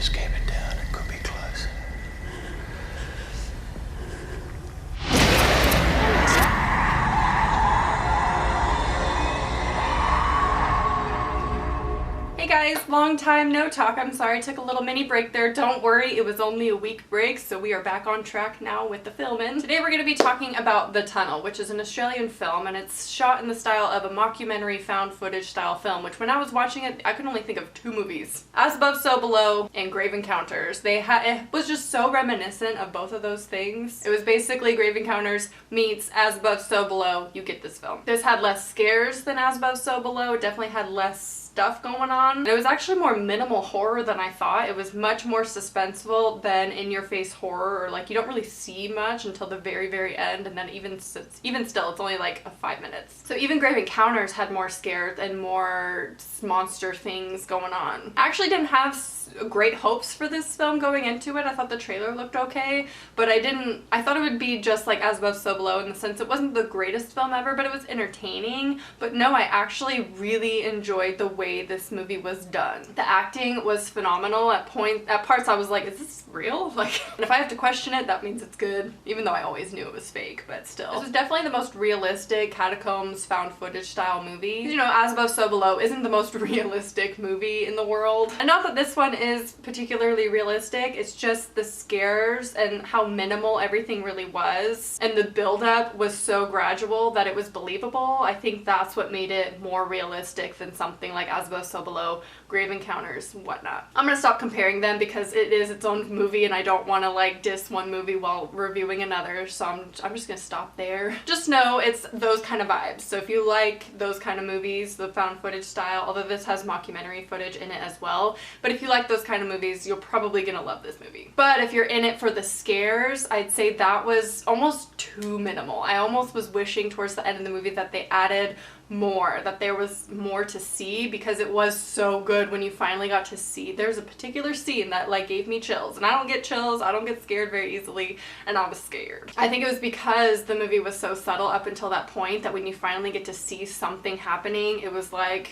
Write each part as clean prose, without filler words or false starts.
just came in town. It could be close. Hey guys, long time no talk. I'm sorry I took a little mini break there. Don't worry, it was only a week break, so we are back on track now with the filming. Today we're going to be talking about The Tunnel, which is an Australian film, and it's shot in the style of a mockumentary found footage style film, which when I was watching it, I could only think of two movies. As Above, So Below and Grave Encounters. It was just so reminiscent of both of those things. It was basically Grave Encounters meets As Above, So Below. You get this film. This had less scares than As Above, So Below. It definitely had less stuff going on. And it was actually more minimal horror than I thought. It was much more suspenseful than in-your-face horror, or like you don't really see much until the very, very end, and then even still, it's only like 5 minutes. So even Grave Encounters had more scares and more monster things going on. I actually didn't have great hopes for this film going into it. I thought the trailer looked okay, but I thought it would be just like As Above, So Below in the sense it wasn't the greatest film ever, but it was entertaining. But no, I actually really enjoyed the way this movie was done. The acting was phenomenal. At parts I was like, is this real? Like, and if I have to question it, that means it's good, even though I always knew it was fake, but still. This is definitely the most realistic catacombs found footage style movie. You know, As Above, So Below isn't the most realistic movie in the world. And not that this one is particularly realistic, it's just the scares and how minimal everything really was, and the build-up was so gradual that it was believable. I think that's what made it more realistic than something like As Above, So Below, Grave Encounters, whatnot. I'm gonna stop comparing them because it is its own movie and I don't want to like diss one movie while reviewing another, so I'm just gonna stop there. Just know it's those kind of vibes. So if you like those kind of movies, the found footage style, although this has mockumentary footage in it as well, but if you like those kind of movies, you're probably gonna love this movie. But if you're in it for the scares, I'd say that was almost too minimal. I almost was wishing towards the end of the movie that they added more, that there was more to see, because it was so good when you finally got to see. There's a particular scene that like gave me chills, and I don't get chills, I don't get scared very easily, and I was scared. I think it was because the movie was so subtle up until that point that when you finally get to see something happening, it was like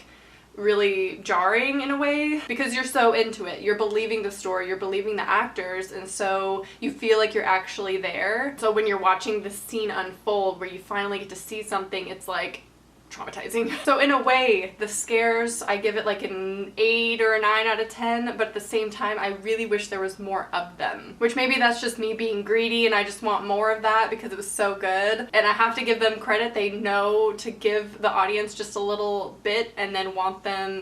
really jarring in a way, because you're so into it. You're believing the story, you're believing the actors, and so you feel like you're actually there. So when you're watching the scene unfold where you finally get to see something, it's like traumatizing. So in a way, the scares, I give it like an 8 or a 9 out of 10, but at the same time, I really wish there was more of them. Which maybe that's just me being greedy and I just want more of that because it was so good. And I have to give them credit. They know to give the audience just a little bit and then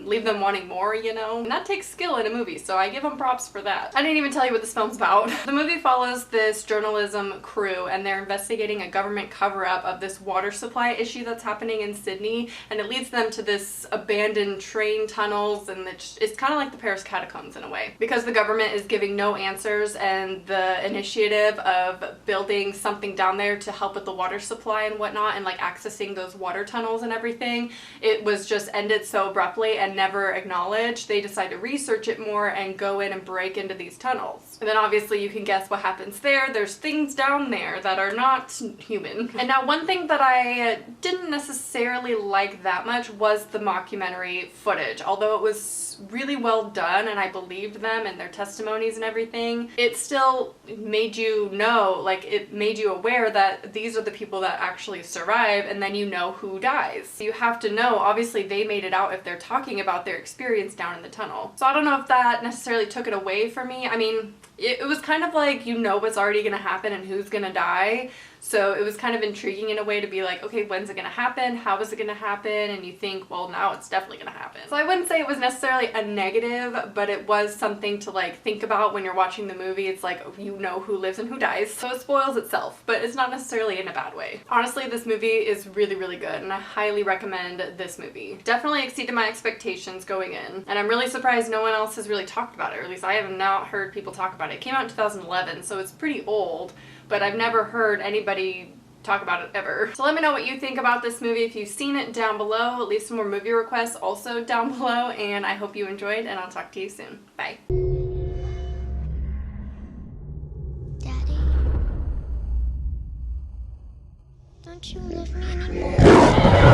leave them wanting more, you know? And that takes skill in a movie, so I give them props for that. I didn't even tell you what this film's about. The movie follows this journalism crew and they're investigating a government cover-up of this water supply issue that's happening in Sydney. And it leads them to this abandoned train tunnels, and it's kind of like the Paris catacombs in a way, because the government is giving no answers, and the initiative of building something down there to help with the water supply and whatnot, and like accessing those water tunnels and everything, it was just ended so abruptly and never acknowledged. They decide to research it more and go in and break into these tunnels. And then obviously you can guess what happens there. There's things down there that are not human. And now one thing that I didn't necessarily like that much was the mockumentary footage. Although it was really well done and I believed them and their testimonies and everything, it still made you know, like it made you aware that these are the people that actually survive, and then you know who dies. You have to know, obviously they made it out if they're talking about their experience down in the tunnel. So I don't know if that necessarily took it away from me. I mean, it was kind of like, you know what's already gonna happen and who's gonna die. So it was kind of intriguing in a way to be like, okay, when's it gonna happen? How is it gonna happen? And you think, well, now it's definitely gonna happen. So I wouldn't say it was necessarily a negative, but it was something to like think about when you're watching the movie. It's like, you know who lives and who dies. So it spoils itself, but it's not necessarily in a bad way. Honestly, this movie is really, really good, and I highly recommend this movie. Definitely exceeded my expectations going in, and I'm really surprised no one else has really talked about it, or at least I have not heard people talk about it. It came out in 2011, so it's pretty old, but I've never heard anybody talk about it ever. So let me know what you think about this movie. If you've seen it, down below. Leave some more movie requests also down below, and I hope you enjoyed, and I'll talk to you soon. Bye. Daddy? Don't you love me anymore?